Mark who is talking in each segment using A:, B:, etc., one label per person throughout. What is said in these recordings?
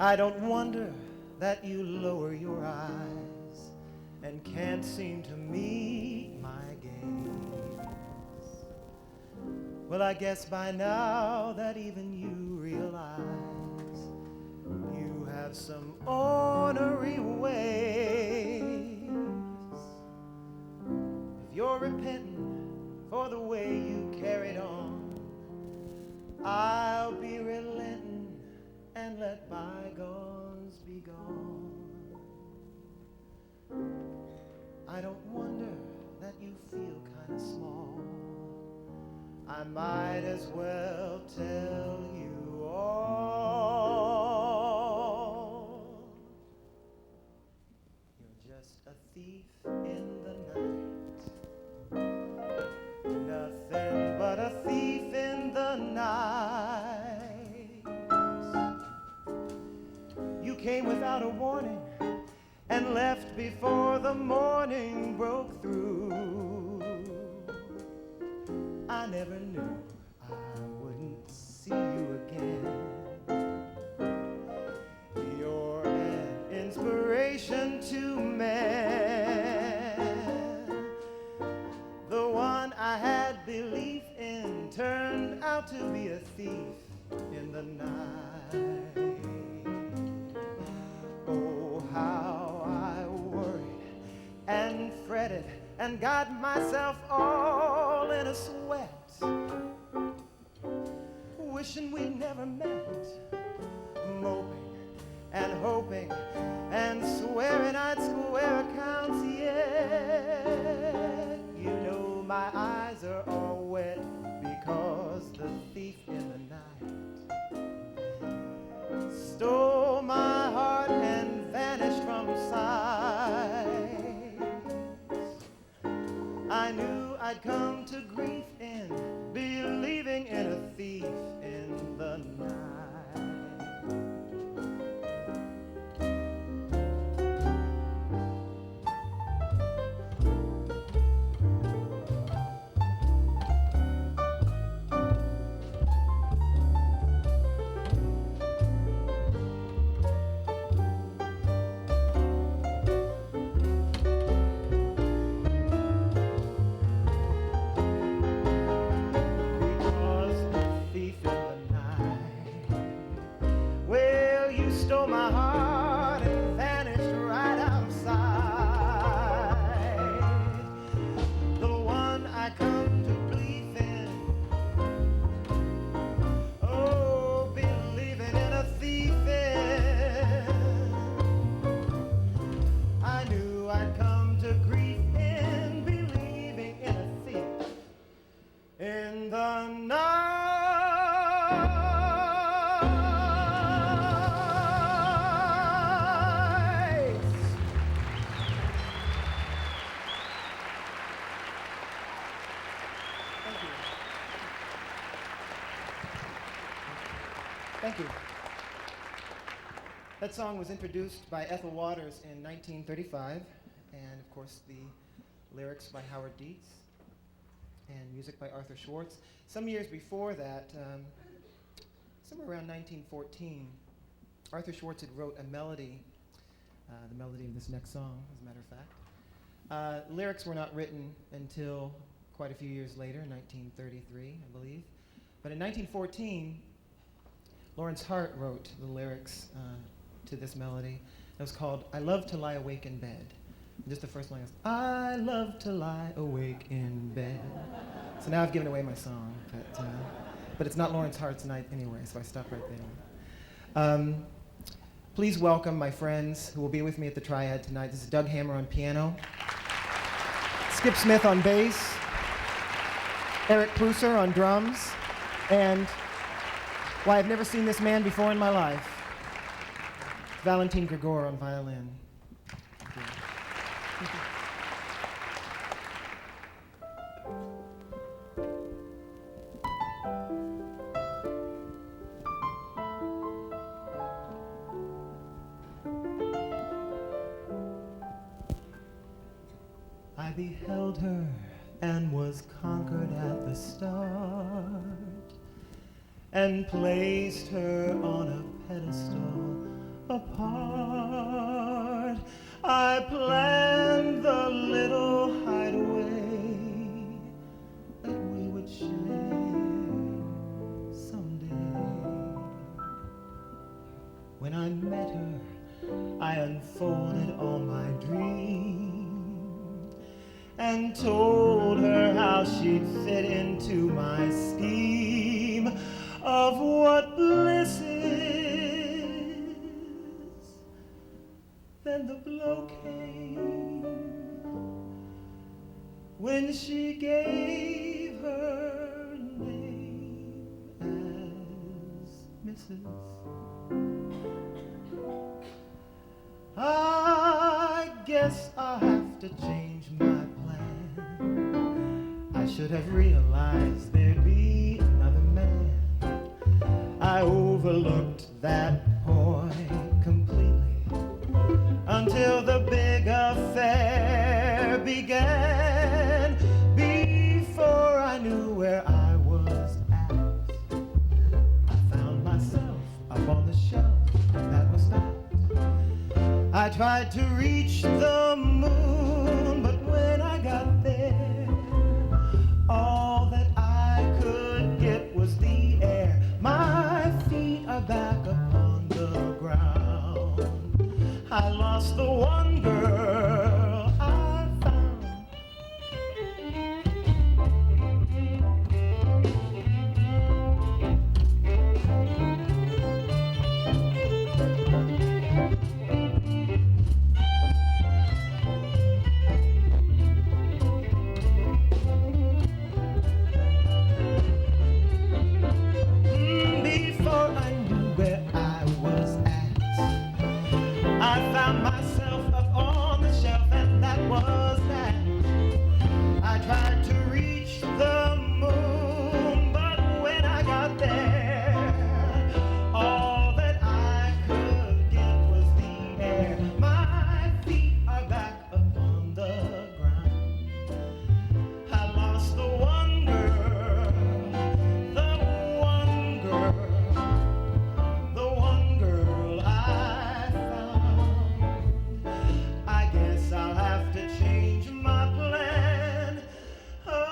A: I don't wonder that you lower your eyes and can't seem to meet my gaze. Well, I guess by now that even you realize you have some ornery ways. If you're repenting for the way you carried on, I'll be relenting and let bygones be gone. I don't wonder that you feel kind of small. I might as well tell you all. You're just a thief in the night, nothing but a thief in the night. You came without a warning and left before the morning broke through. I never knew I wouldn't see you again. You're an inspiration to men. The one I had belief in turned out to be a thief in the night. Oh, how I worried and fretted and got myself all in a sweat, wishing we'd never met, moping and hoping and swearing I'd square accounts yet. You know my eyes are all wet because the thief in the night stole my heart and vanished from sight. I knew I'd come to grief in believing in a thief in the night. Thank you. That song was introduced by Ethel Waters in 1935, and of course the lyrics by Howard Dietz and music by Arthur Schwartz. Some years before that, somewhere around 1914, Arthur Schwartz had wrote a melody, the melody of this next song, as a matter of fact. Lyrics were not written until quite a few years later, 1933, I believe. But in 1914, Lawrence Hart wrote the lyrics to this melody. It was called I Love to Lie Awake in Bed. And just the first line is, I love to lie awake in bed. So now I've given away my song, but it's not Lawrence Hart's night anyway, so I stopped right there. Please welcome my friends who will be with me at the Triad tonight. This is Doug Hammer on piano, Skip Smith on bass, Eric Pruser on drums, and why, I've never seen this man before in my life, Valentin Gregor on violin. Thank you. I beheld her and was conquered at the start, and placed her on a pedestal I planned the little hideaway that we would share someday. When I met her, I unfolded all my dreams and told her how she'd fit into my scheme of what bliss is. Then the blow came when she gave her name as Mrs. I guess I'll have to change my plan. I should have realized there'd be another man. I overlooked that point completely until the big affair began. Before I knew where I was at, I found myself up on the shelf that was stacked. I tried to reach the moon, but when I got there, all that I could get was the air. My feet are back upon the ground. I lost the one girl I found. Before I knew where I was at, I found myself up on the shelf, and that was that. I tried to reach the moon, but when I got there, all that I could get was the air. My feet are back upon the ground. I lost the one girl, the one girl, the one girl I found. I guess I'll have to change my plan around.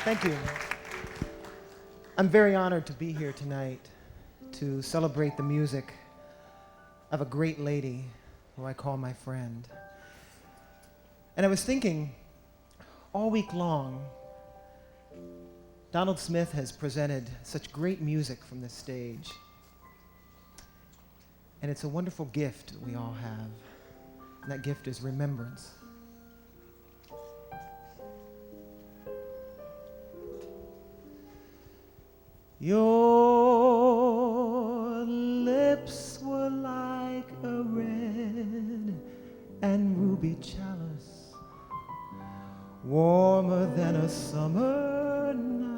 A: Thank you. I'm very honored to be here tonight to celebrate the music of a great lady who I call my friend. And I was thinking, all week long, Donald Smith has presented such great music from this stage. And it's a wonderful gift that we all have. And that gift is remembrance. Your lips were like a red and ruby chalice, warmer than a summer night.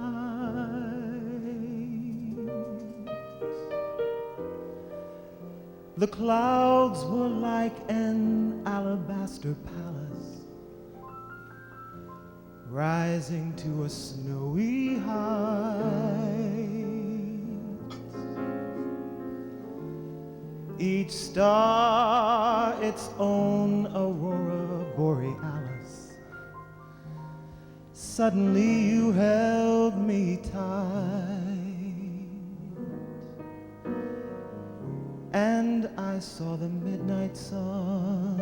A: The clouds were like an alabaster palace, rising to a snowy height. Each star its own aurora borealis. Suddenly you held me tight, and I saw the midnight sun.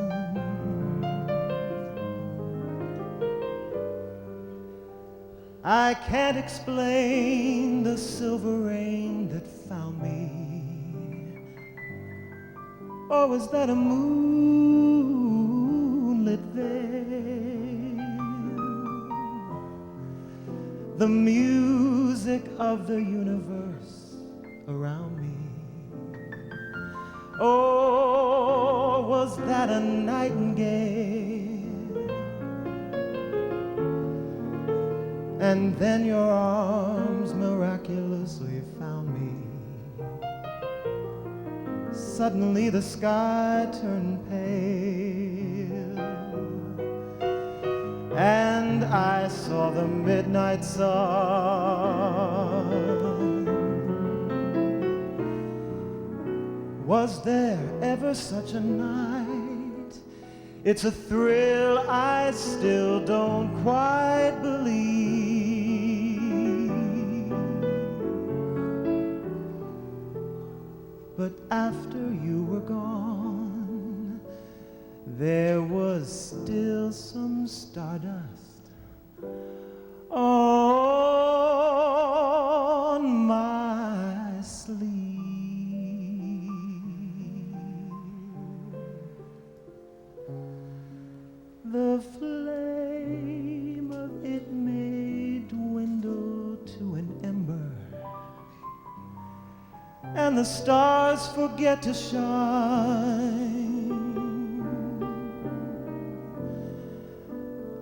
A: I can't explain the silver rain that found me. Or was that a moonlit veil? The music of the universe around me. Oh, was that a nightingale? And then your arms miraculously found me. Suddenly the sky turned pale, and I saw the midnight sun. Was there ever such a night? It's a thrill I still don't quite believe. But after you were gone, there was still some stardust on my sleeve. The flame of it may dwindle to an ember, and the stars forget to shine,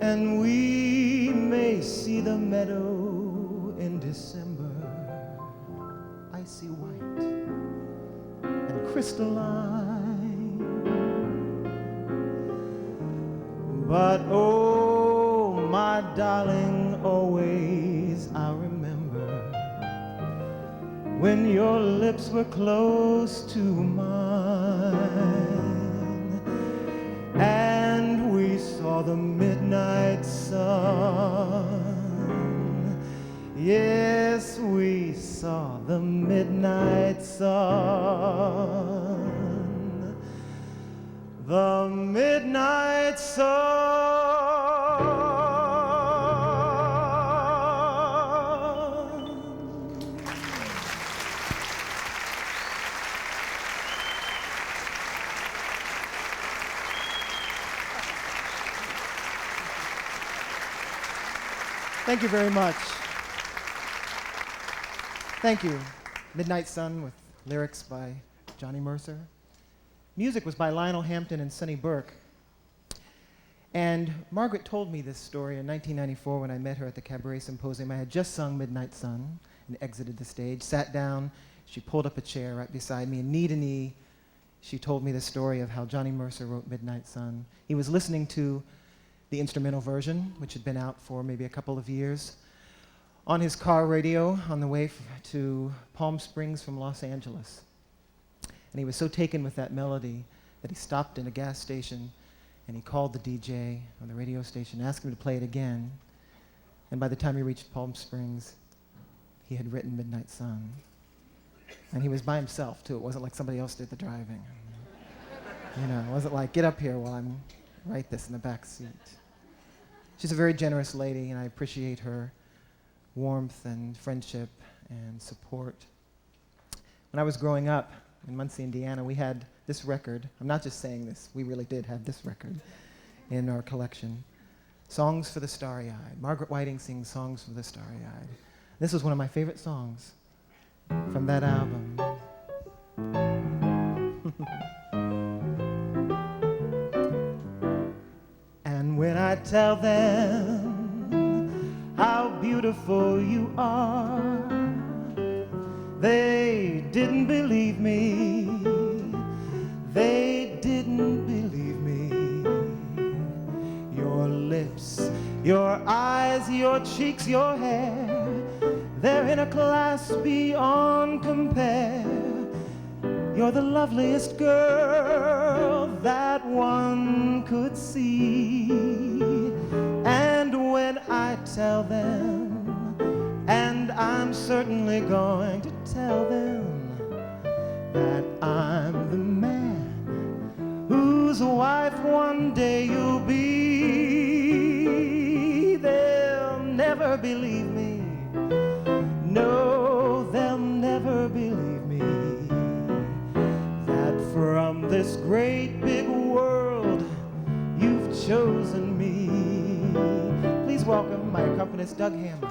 A: and we may see the meadow in December, icy white and crystalline. But oh, my darling, always I remember when your lips were close to mine, and we saw the midnight sun. Yes, we saw the midnight sun. The midnight sun. Thank you very much. Thank you. Midnight Sun with lyrics by Johnny Mercer. Music was by Lionel Hampton and Sonny Burke. And Margaret told me this story in 1994 when I met her at the Cabaret Symposium. I had just sung Midnight Sun and exited the stage, sat down, she pulled up a chair right beside me, and knee to knee, she told me the story of how Johnny Mercer wrote Midnight Sun. He was listening to the instrumental version, which had been out for maybe a couple of years, on his car radio on the way to Palm Springs from Los Angeles. And he was so taken with that melody that he stopped in a gas station and he called the DJ on the radio station, asked him to play it again. And by the time he reached Palm Springs, he had written Midnight Sun. And he was by himself, too. It wasn't like somebody else did the driving. You know, it wasn't like, get up here while I'm write this in the back seat. She's a very generous lady, and I appreciate her warmth and friendship and support. When I was growing up in Muncie, Indiana, we had this record. I'm not just saying this. We really did have this record in our collection. Songs for the Starry-Eyed. Margaret Whiting sings Songs for the Starry-Eyed. This was one of my favorite songs from that album. And when I tell them how beautiful you are, they didn't believe me. They didn't believe me. Your lips, your eyes, your cheeks, your hair, they're in a class beyond compare. You're the loveliest girl that one could see. And when I tell them, and I'm certainly going to tell them, that I'm the man whose wife one day you'll be, they'll never believe me. No, they'll never believe me, that from this great big world you've chosen me. Please welcome my accompanist, Doug Hammer.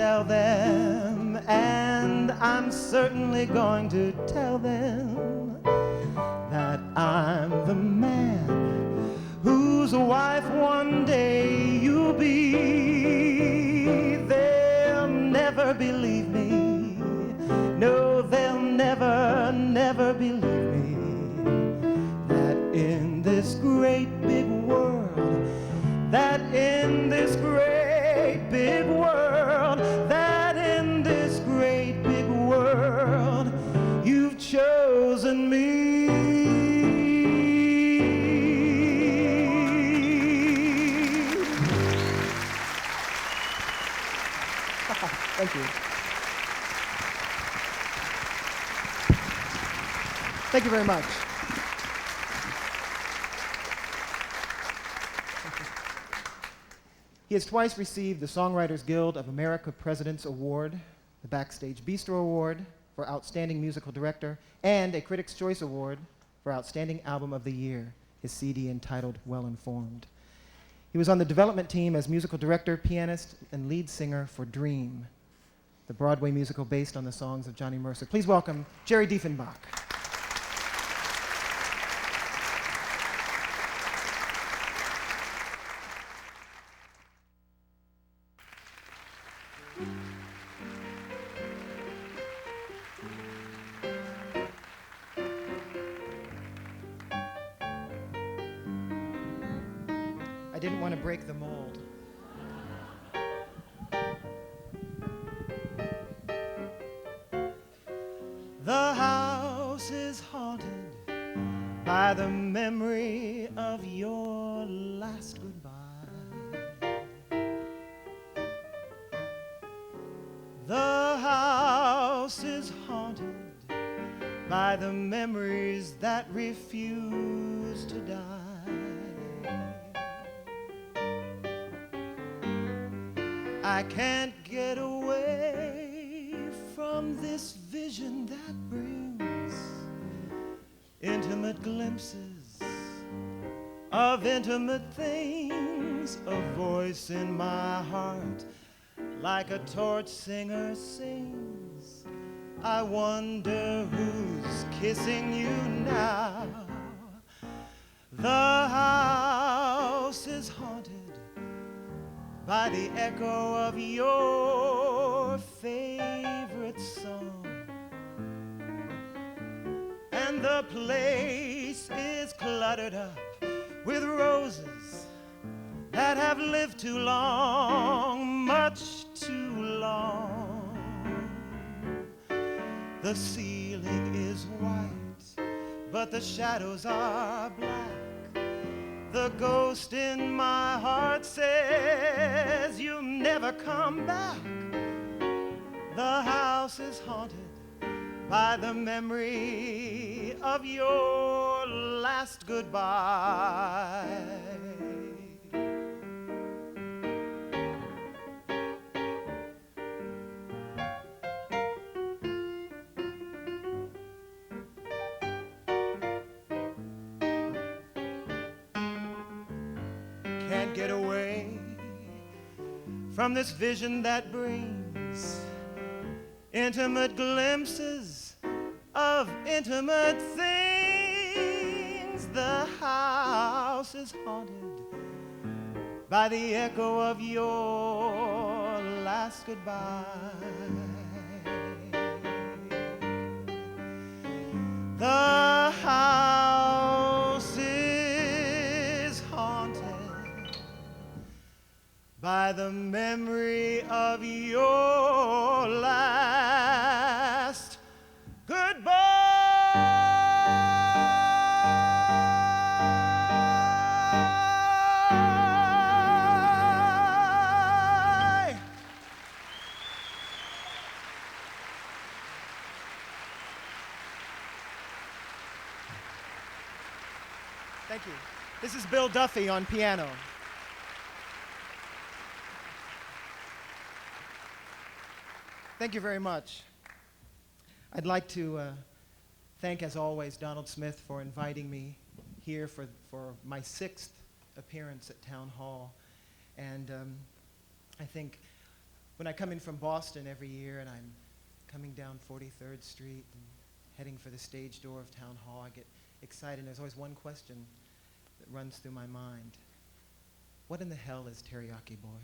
A: tell them, and I'm certainly going to tell them that I'm the man whose wife one day you'll be. They'll never believe me. No, they'll never, never believe me. That in this great big world, that in this great big world, that in this great big world, you've chosen me. Thank you. Thank you very much. He has twice received the Songwriters Guild of America President's Award, the Backstage Bistro Award for Outstanding Musical Director, and a Critics' Choice Award for Outstanding Album of the Year, his CD entitled Well Informed. He was on the development team as musical director, pianist, and lead singer for Dream, the Broadway musical based on the songs of Johnny Mercer. Please welcome Jerry Diefenbach. I didn't want to break the mold. The house is haunted by the memory of your last goodbye. The house is haunted by the memories that refuse to die. I can't get away from this vision that brings intimate glimpses of intimate things, a voice in my heart like a torch singer sings. I wonder who's kissing you now. The house is haunted by the echo of your favorite song, and the place is cluttered up with roses that have lived too long, much too long. The ceiling is white, but the shadows are black. The ghost in my heart says you'll never come back. The house is haunted by the memory of your last goodbye. Can't get away from this vision that brings intimate glimpses of intimate things. The house is haunted by the echo of your last goodbye. The house is haunted by the memory of your last goodbye. Thank you. This is Bill Duffy on piano. Thank you very much. I'd like to thank, as always, Donald Smith for inviting me here for my 6th appearance at Town Hall. And I think When I come in from Boston every year and I'm coming down 43rd Street and heading for the stage door of Town Hall, I get excited, and there's always one question that runs through my mind. What in the hell is Teriyaki Boy?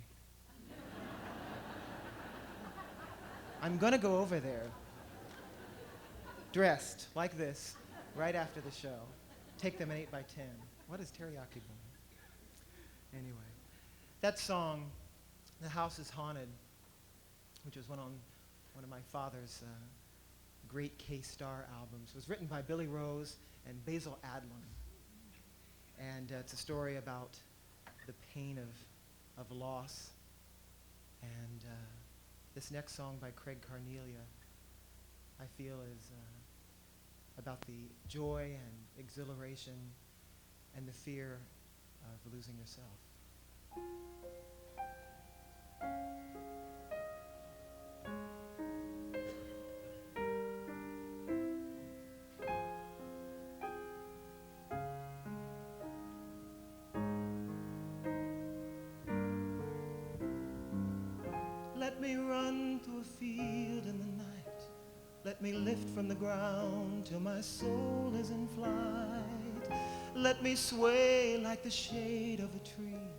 A: I'm gonna go over there, dressed like this, right after the show. Take them an 8x10. What is Teriyaki Boy? Anyway, that song, The House is Haunted, which was one of my father's great K-Star albums, was written by Billy Rose and Basil Adlam. And it's a story about the pain of loss. And this next song by Craig Carnelia, I feel is about the joy and exhilaration and the fear of losing yourself. Let me run through a field in the night. Let me lift from the ground till my soul is in flight. Let me sway like the shade of a tree.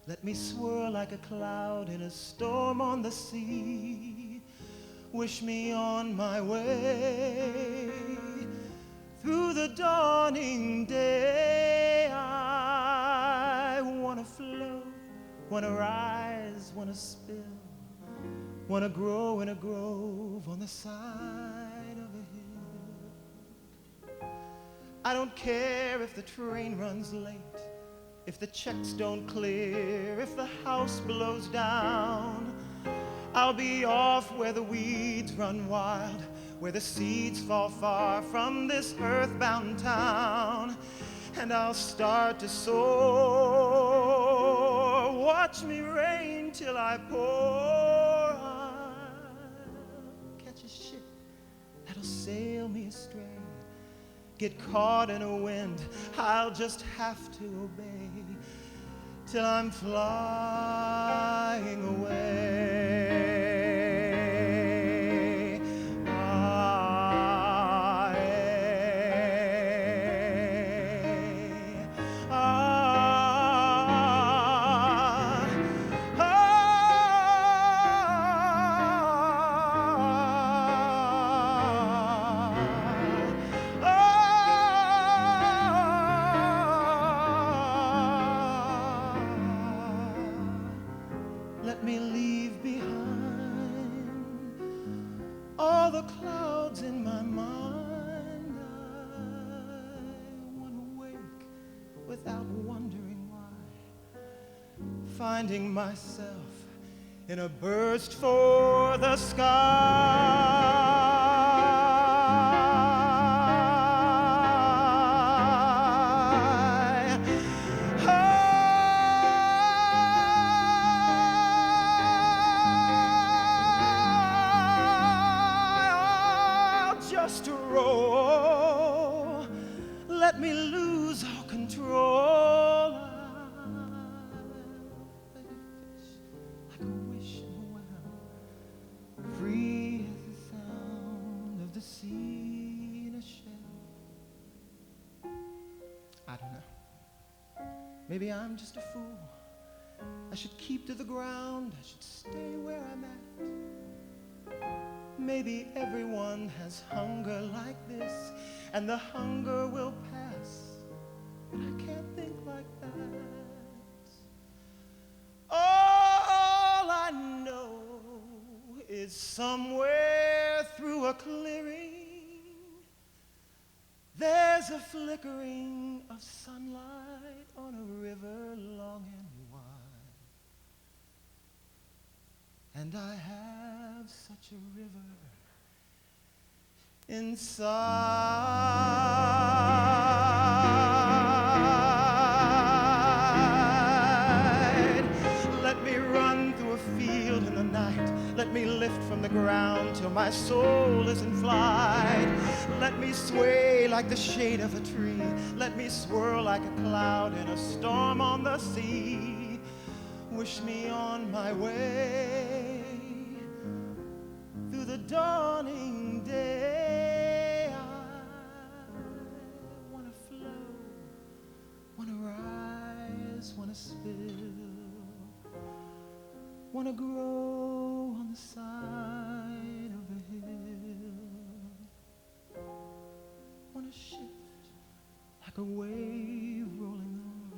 A: Let me swirl like a cloud in a storm on the sea. Wish me on my way. Through the dawning day, I wanna float, wanna rise, wanna spill, wanna grow in a grove on the side of a hill. I don't care if the train runs late, if the checks don't clear, if the house blows down. I'll be off where the weeds run wild, where the seeds fall far from this earthbound town. And I'll start to soar. Watch me rain till I pour. I'll catch a ship that'll sail me astray. Get caught in a wind, I'll just have to obey till I'm flying away. Let me leave behind all the clouds in my mind. I want to wake without wondering why, finding myself in a burst for the sky. Just a roll, let me lose all control. I'll fish like a wish in a well, free as the sound of the sea in a shell. I don't know. Maybe I'm just a fool. I should keep to the ground. I should stay where I'm at. Maybe everyone has hunger like this, and the hunger will pass, but I can't think like that. All I know is somewhere through a clearing, there's a flickering of sunlight on a river long and wide. And I have such a river inside. Let me run through a field in the night. Let me lift from the ground till my soul is in flight. Let me sway like the shade of a tree. Let me swirl like a cloud in a storm on the sea. Wish me on my way. dawning day. I wanna flow, wanna rise, wanna spill, wanna grow on the side of a hill, wanna shift like a wave rolling on,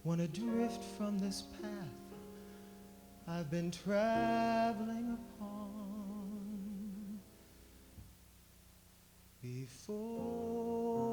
A: wanna drift from this path I've been traveling upon before.